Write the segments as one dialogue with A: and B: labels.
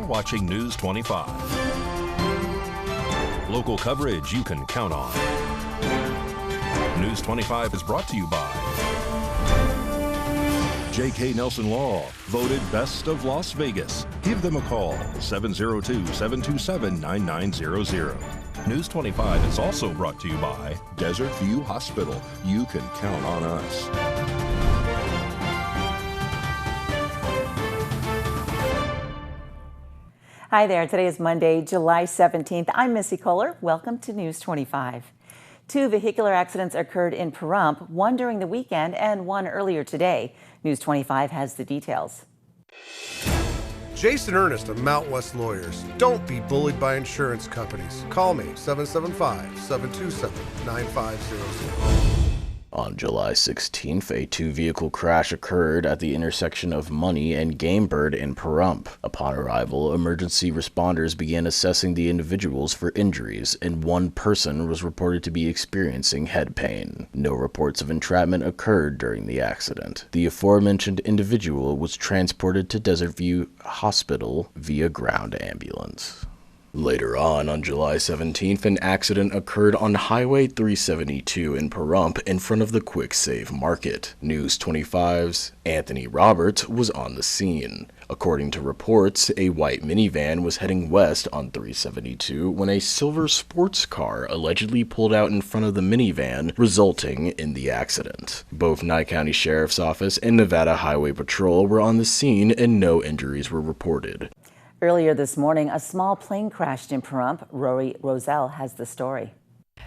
A: watching News 25. Local coverage you can count on. News 25 is brought to you by J.K. Nelson Law, voted Best of Las Vegas. Give them a call, 702-727-9900. News 25 is also brought to you by Desert View Hospital. You can count on us.
B: Hi there. Today is Monday, July 17th. I'm Missy Kohler. Welcome to News 25. 2 vehicular accidents occurred in Pahrump, one during the weekend and one earlier today. News 25 has the details.
C: Jason Ernest of Mount West Lawyers. Don't be bullied by insurance companies. Call me, 775-727-9500.
D: On July 16th, a 2-vehicle crash occurred at the intersection of Money and Gamebird in Pahrump. Upon arrival, emergency responders began assessing the individuals for injuries, and one person was reported to be experiencing head pain. No reports of entrapment occurred during the accident. The aforementioned individual was transported to Desert View Hospital via ground ambulance. Later on July 17th, an accident occurred on Highway 372 in Pahrump in front of the Quick Save Market. News 25's Anthony Roberts was on the scene. According to reports, a white minivan was heading west on 372 when a silver sports car allegedly pulled out in front of the minivan, resulting in the accident. Both Nye County Sheriff's Office and Nevada Highway Patrol were on the scene and no injuries were reported.
B: Earlier this morning, a small plane crashed in Pahrump. Rory Roselle has the story.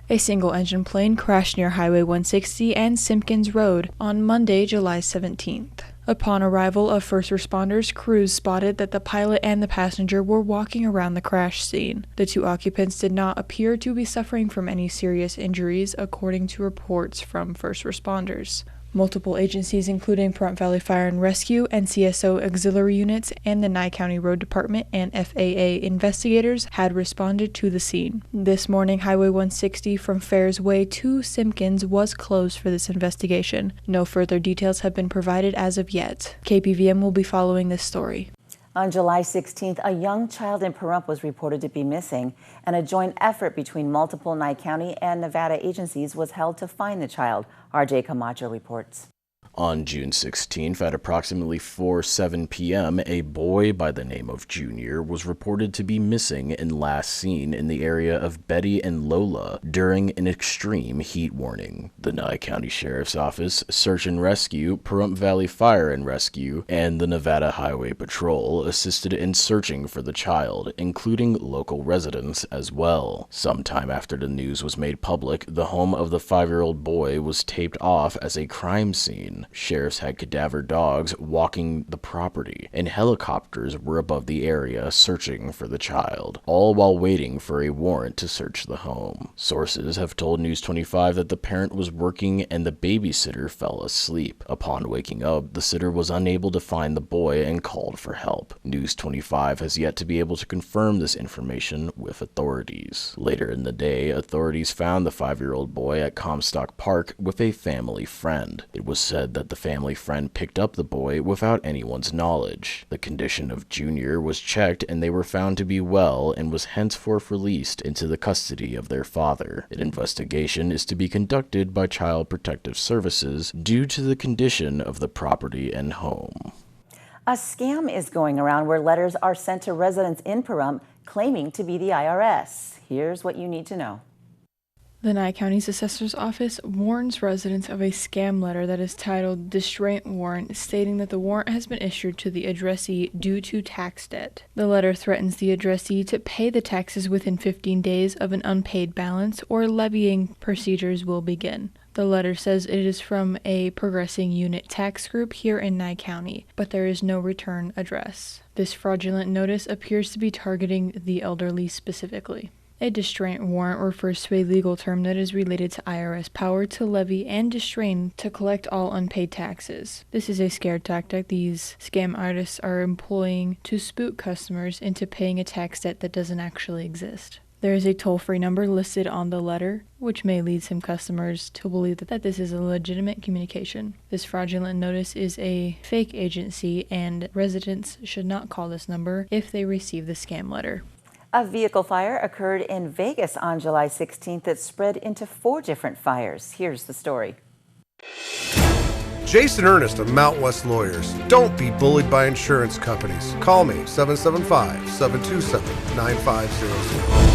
E: A single-engine plane crashed near Highway 160 and Simpkins Road on Monday, July 17th. Upon arrival of first responders, crews spotted that the pilot and the passenger were walking around the crash scene. The 2 occupants did not appear to be suffering from any serious injuries, according to reports from first responders. Multiple agencies, including Pahrump Valley Fire and Rescue, NCSO auxiliary units, and the Nye County Road Department and FAA investigators had responded to the scene. This morning, Highway 160 from Fairs Way to Simpkins was closed for this investigation. No further details have been provided as of yet. KPVM will be following this story.
B: On July 16th, a young child in Pahrump was reported to be missing, and a joint effort between multiple Nye County and Nevada agencies was held to find the child. RJ Camacho reports.
D: On June 16th, at approximately 4:07 p.m., a boy by the name of Junior was reported to be missing and last seen in the area of Betty and Lola during an extreme heat warning. The Nye County Sheriff's Office, Search and Rescue, Pahrump Valley Fire and Rescue, and the Nevada Highway Patrol assisted in searching for the child, including local residents as well. Sometime after the news was made public, the home of the 5-year-old boy was taped off as a crime scene. Sheriffs had cadaver dogs walking the property, and helicopters were above the area searching for the child, all while waiting for a warrant to search the home. Sources have told News 25 that the parent was working and the babysitter fell asleep. Upon waking up, the sitter was unable to find the boy and called for help. News 25 has yet to be able to confirm this information with authorities. Later in the day, authorities found the 5-year-old boy at Comstock Park with a family friend. It was said that the family friend picked up the boy without anyone's knowledge. The condition of Junior was checked and they were found to be well and was henceforth released into the custody of their father. An investigation is to be conducted by Child Protective Services due to the condition of the property and home.
B: A scam is going around where letters are sent to residents in Pahrump claiming to be the IRS. Here's what you need to know.
E: The Nye County's Assessor's Office warns residents of a scam letter that is titled Distraint Warrant, stating that the warrant has been issued to the addressee due to tax debt. The letter threatens the addressee to pay the taxes within 15 days of an unpaid balance, or levying procedures will begin. The letter says it is from a progressing unit tax group here in Nye County, but there is no return address. This fraudulent notice appears to be targeting the elderly specifically. A distraint warrant refers to a legal term that is related to IRS power to levy and distrain to collect all unpaid taxes. This is a scare tactic these scam artists are employing to spook customers into paying a tax debt that doesn't actually exist. There is a toll-free number listed on the letter, which may lead some customers to believe that this is a legitimate communication. This fraudulent notice is a fake agency, and residents should not call this number if they receive the scam letter.
B: A vehicle fire occurred in Vegas on July 16th that spread into 4 different fires. Here's the story.
C: Jason Ernest of Mount West Lawyers. Don't be bullied by insurance companies. Call me 775-727-9500.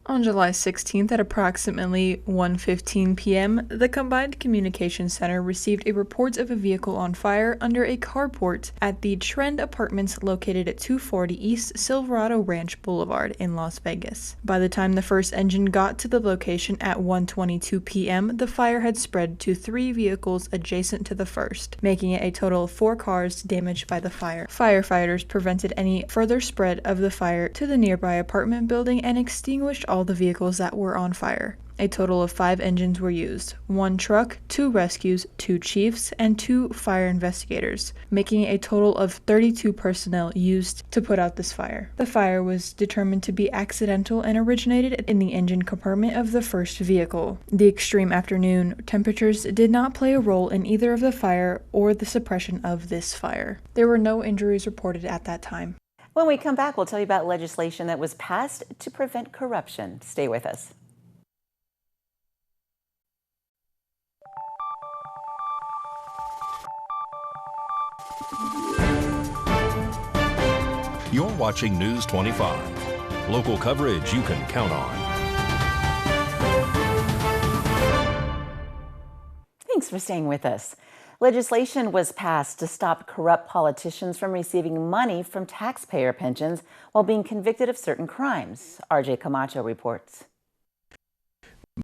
E: On July 16th at approximately 1:15 p.m., the Combined Communications Center received a report of a vehicle on fire under a carport at the Trend Apartments located at 240 East Silverado Ranch Boulevard in Las Vegas. By the time the first engine got to the location at 1:22 p.m., the fire had spread to 3 vehicles adjacent to the first, making it a total of 4 cars damaged by the fire. Firefighters prevented any further spread of the fire to the nearby apartment building and extinguished all the vehicles that were on fire. A total of 5 engines were used, 1 truck, 2 rescues, 2 chiefs, and 2 fire investigators, making a total of 32 personnel used to put out this fire. The fire was determined to be accidental and originated in the engine compartment of the first vehicle. The extreme afternoon temperatures did not play a role in either of the fire or the suppression of this fire. There were no injuries reported at that time.
B: When we come back, we'll tell you about legislation that was passed to prevent corruption. Stay with us.
A: You're watching News 25. Local coverage you can count on.
B: Thanks for staying with us. Legislation was passed to stop corrupt politicians from receiving money from taxpayer pensions while being convicted of certain crimes. RJ Camacho reports.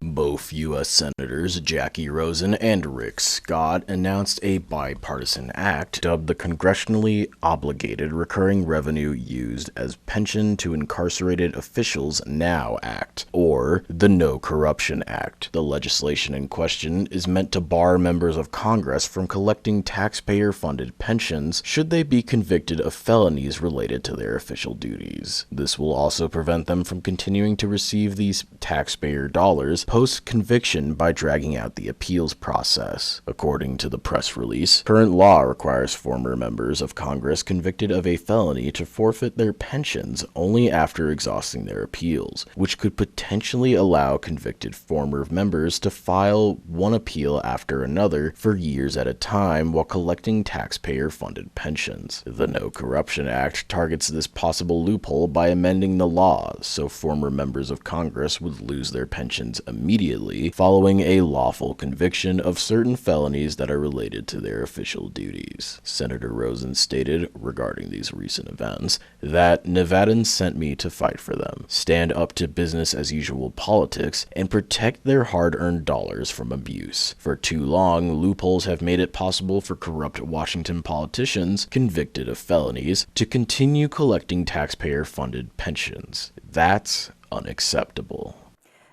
D: Both U.S. Senators Jackie Rosen and Rick Scott announced a bipartisan act dubbed the Congressionally Obligated Recurring Revenue Used as Pension to Incarcerated Officials Now Act, or the No Corruption Act. The legislation in question is meant to bar members of Congress from collecting taxpayer-funded pensions should they be convicted of felonies related to their official duties. This will also prevent them from continuing to receive these taxpayer dollars post-conviction by dragging out the appeals process. According to the press release, current law requires former members of Congress convicted of a felony to forfeit their pensions only after exhausting their appeals, which could potentially allow convicted former members to file one appeal after another for years at a time while collecting taxpayer-funded pensions. The No Corruption Act targets this possible loophole by amending the law so former members of Congress would lose their pensions immediately following a lawful conviction of certain felonies that are related to their official duties. Senator Rosen stated regarding these recent events that Nevadans sent me to fight for them, stand up to business as usual politics, and protect their hard-earned dollars from abuse. For too long, loopholes have made it possible for corrupt Washington politicians convicted of felonies to continue collecting taxpayer-funded pensions. That's unacceptable.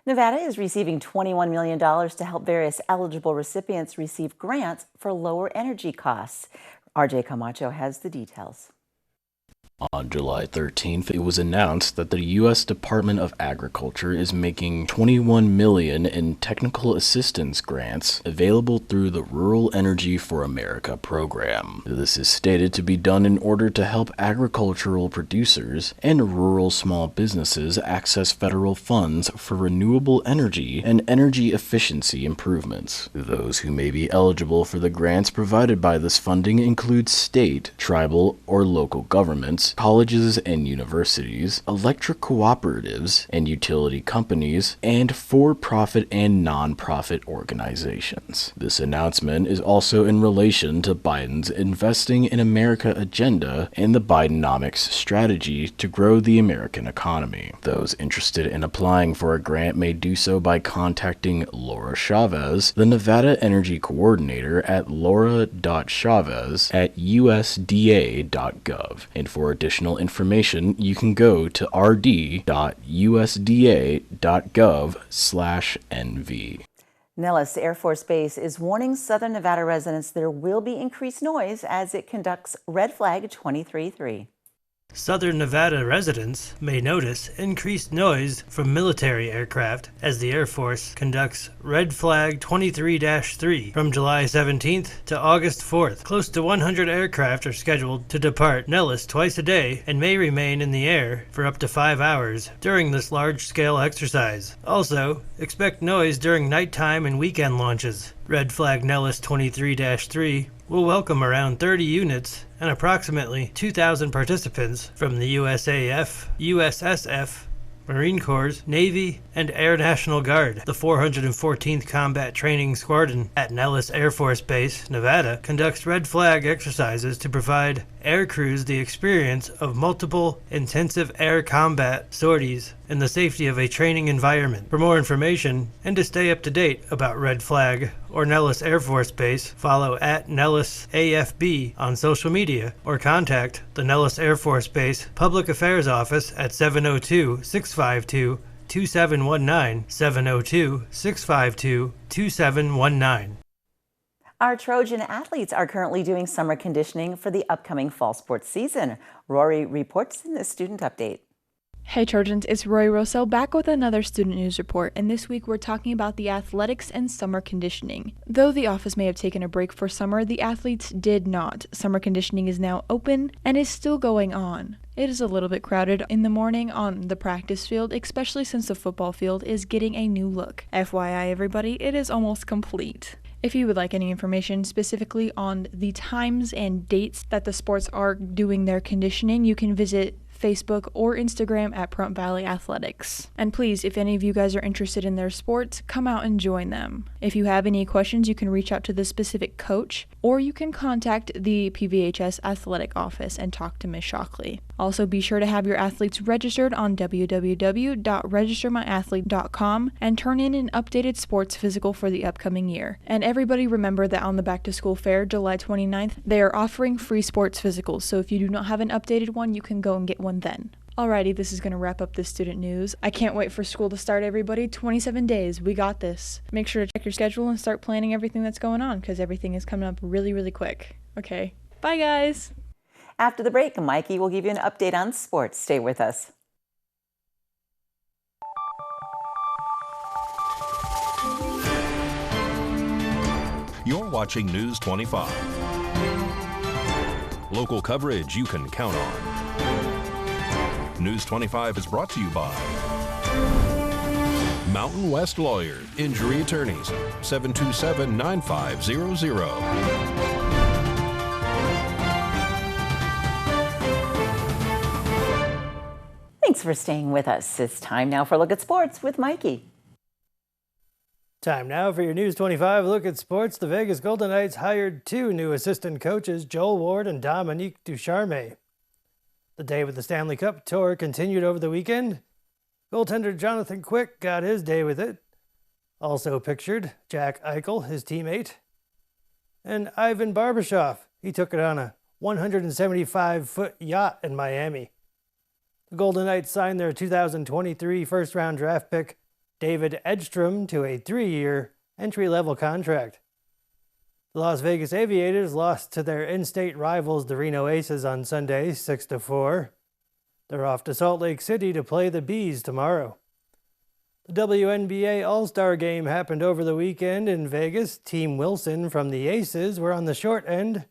B: Nevada is receiving $21 million to help various eligible recipients receive grants for lower energy costs. RJ Camacho has the details.
D: On July 13th, it was announced that the U.S. Department of Agriculture is making $21 million in technical assistance grants available through the Rural Energy for America program. This is stated to be done in order to help agricultural producers and rural small businesses access federal funds for renewable energy and energy efficiency improvements. Those who may be eligible for the grants provided by this funding include state, tribal, or local governments, colleges and universities, electric cooperatives and utility companies, and for-profit and non-profit organizations. This announcement is also in relation to Biden's Investing in America agenda and the Bidenomics strategy to grow the American economy. Those interested in applying for a grant may do so by contacting Laura Chavez, the Nevada Energy Coordinator, at laura.chavez@usda.gov. And for additional information, you can go to rd.usda.gov/NV.
B: Nellis Air Force Base is warning Southern Nevada residents there will be increased noise as it conducts Red Flag 23-3.
F: Southern Nevada residents may notice increased noise from military aircraft as the Air Force conducts Red Flag 23-3 from July 17th to August 4th. Close to 100 aircraft are scheduled to depart Nellis twice a day and may remain in the air for up to 5 hours during this large-scale exercise. Also, expect noise during nighttime and weekend launches. Red Flag Nellis 23-3 will welcome around 30 units and approximately 2,000 participants from the USAF, USSF, Marine Corps, Navy, and Air National Guard. The 414th Combat Training Squadron at Nellis Air Force Base, Nevada, conducts red flag exercises to provide air crews the experience of multiple intensive air combat sorties in the safety of a training environment. For more information and to stay up to date about Red Flag or Nellis Air Force Base, follow at Nellis AFB on social media or contact the Nellis Air Force Base Public Affairs Office at 702-652-2719, 702-652-2719.
B: Our Trojan athletes are currently doing summer conditioning for the upcoming fall sports season. Rory reports in this student update.
E: Hey Trojans, it's Rory Rossell back with another student news report, and this week we're talking about the athletics and summer conditioning. Though the office may have taken a break for summer, the athletes did not. Summer conditioning is now open and is still going on. It is a little bit crowded in the morning on the practice field, especially since the football field is getting a new look. FYI everybody, it is almost complete. If you would like any information specifically on the times and dates that the sports are doing their conditioning, you can visit Facebook or Instagram at Pahrump Valley Athletics. And please, if any of you guys are interested in their sports, come out and join them. If you have any questions, you can reach out to the specific coach, or you can contact the PVHS athletic office and talk to Ms. Shockley. Also, be sure to have your athletes registered on www.registermyathlete.com and turn in an updated sports physical for the upcoming year. And everybody remember that on the Back to School Fair, July 29th, they are offering free sports physicals. So if you do not have an updated one, you can go and get one then. Alrighty, this is going to wrap up this student news. I can't wait for school to start, everybody. 27 days. We got this. Make sure to check your schedule and start planning everything that's going on because everything is coming up really, really quick. Okay. Bye, guys.
B: After the break, Mikey will give you an update on sports. Stay with us.
A: You're watching News 25. Local coverage you can count on. News 25 is brought to you by Mountain West Lawyer, Injury Attorneys, 727-9500.
B: Thanks for staying with us. It's time now for a look at sports with Mikey.
G: Time now for your News 25 look at sports. The Vegas Golden Knights hired 2 new assistant coaches, Joel Ward and Dominique Ducharme. The day with the Stanley Cup tour continued over the weekend. Goaltender Jonathan Quick got his day with it. Also pictured, Jack Eichel, his teammate, and Ivan Barbashev. He took it on a 175-foot yacht in Miami. The Golden Knights signed their 2023 first-round draft pick, David Edstrom, to a 3-year entry-level contract. The Las Vegas Aviators lost to their in-state rivals, the Reno Aces, on Sunday, 6-4. They're off to Salt Lake City to play the Bees tomorrow. The WNBA All-Star Game happened over the weekend in Vegas. Team Wilson from the Aces were on the short end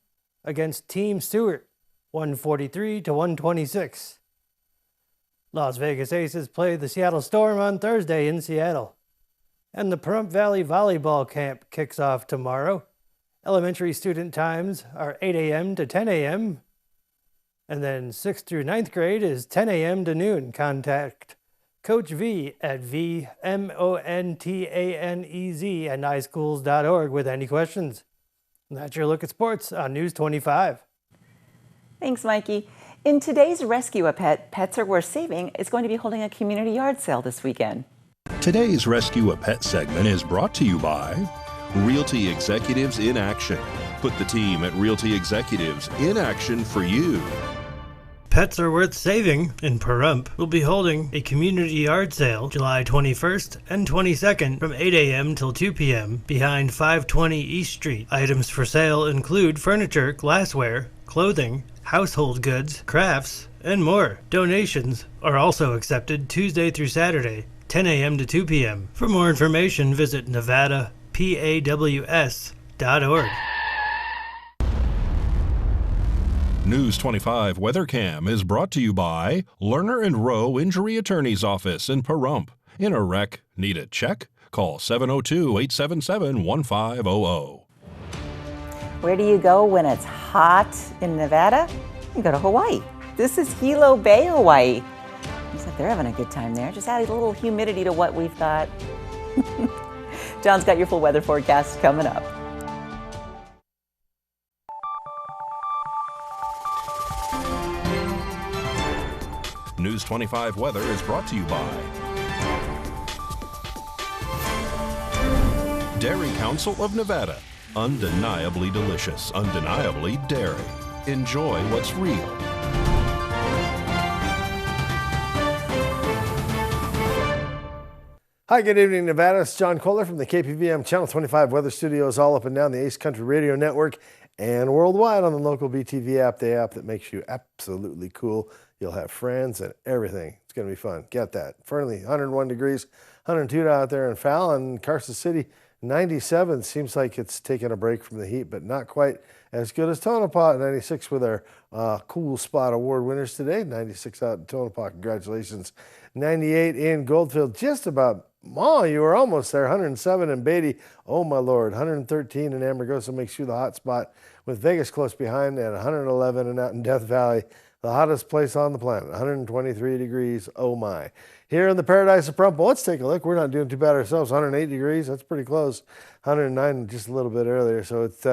G: against Team Stewart, 143-126. Las Vegas Aces play the Seattle Storm on Thursday in Seattle. And the Pahrump Valley Volleyball Camp kicks off tomorrow. Elementary student times are 8 a.m. to 10 a.m. And then 6th through 9th grade is 10 a.m. to noon. Contact Coach V at VMONTANEZ@nyschools.org with any questions. And that's your look at sports on News 25.
B: Thanks, Mikey. In today's Rescue a Pet, Pets Are Worth Saving is going to be holding a community yard sale this weekend.
A: Today's Rescue a Pet segment is brought to you by Realty Executives in Action. Put the team at Realty Executives in action for you.
F: Pets Are Worth Saving in Pahrump will be holding a community yard sale July 21st and 22nd from 8 a.m. till 2 p.m. behind 520 East Street. Items for sale include furniture, glassware, clothing, household goods, crafts, and more. Donations are also accepted Tuesday through Saturday, 10 a.m. to 2 p.m. For more information, visit nevadapaws.org.
A: News 25 WeatherCam is brought to you by Lerner and Rowe Injury Attorney's Office in Pahrump. In a wreck, need a check? Call 702-877-1500.
B: Where do you go when it's hot in Nevada? You go to Hawaii. This is Hilo Bay, Hawaii. Looks like they're having a good time there. Just adding a little humidity to what we've got. John's got your full weather forecast coming up.
A: News 25 weather is brought to you by Dairy Council of Nevada. Undeniably delicious, undeniably dairy. Enjoy what's real.
C: Hi, good evening, Nevada. It's John Kohler from the KPVM Channel 25 Weather Studios, all up and down the Ace Country Radio Network and worldwide on the local BTV app, the app that makes you absolutely cool. You'll have friends and everything. It's going to be fun. Get that. Fernley, 101 degrees, 102 out there in Fallon. Carson City, 97. Seems like it's taking a break from the heat, but not quite as good as Tonopah. 96 with our Cool Spot Award winners today. 96 out in Tonopah. Congratulations. 98 in Goldfield. Just about, you were almost there. 107 in Beatty. Oh, my Lord. 113 in Amargosa makes you the hot spot, with Vegas close behind, and 111 and out in Death Valley. The hottest place on the planet, 123 degrees, oh my. Here in the paradise of Pahrump, let's take a look. We're not doing too bad ourselves, 108 degrees, that's pretty close. 109 just a little bit earlier, so it's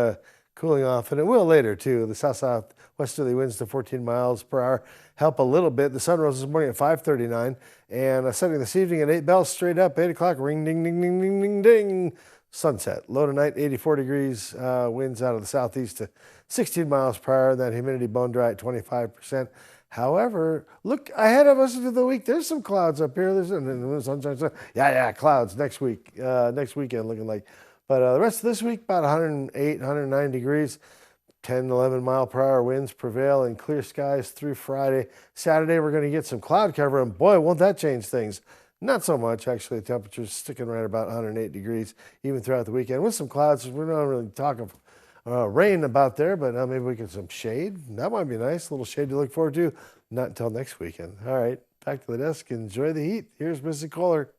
C: cooling off, and it will later too. The south-southwesterly winds to 14 miles per hour help a little bit. The sun rose this morning at 5:39, and setting this evening at 8 bells straight up, 8 o'clock, ring, ding, ding, ding, ding, ding, ding. Sunset. Low tonight, 84 degrees, winds out of the southeast to 16 miles per hour. That humidity bone dry at 25%. However, look ahead of us for the week. There's some clouds up here. There's sunshine. Clouds next week, next weekend looking like. But the rest of this week, about 108, 109 degrees. 10, 11 mile per hour winds prevail and clear skies through Friday. Saturday, we're going to get some cloud cover, and boy, won't that change things. Not so much, actually. The temperature's sticking right about 108 degrees even throughout the weekend. With some clouds, we're not really talking rain about there, but maybe we get some shade. That might be nice. A little shade to look forward to. Not until next weekend. All right, back to the desk. Enjoy the heat. Here's Missy Kohler.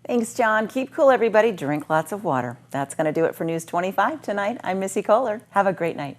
B: Thanks, John. Keep cool, everybody. Drink lots of water. That's going to do it for News 25 tonight. I'm Missy Kohler. Have a great night.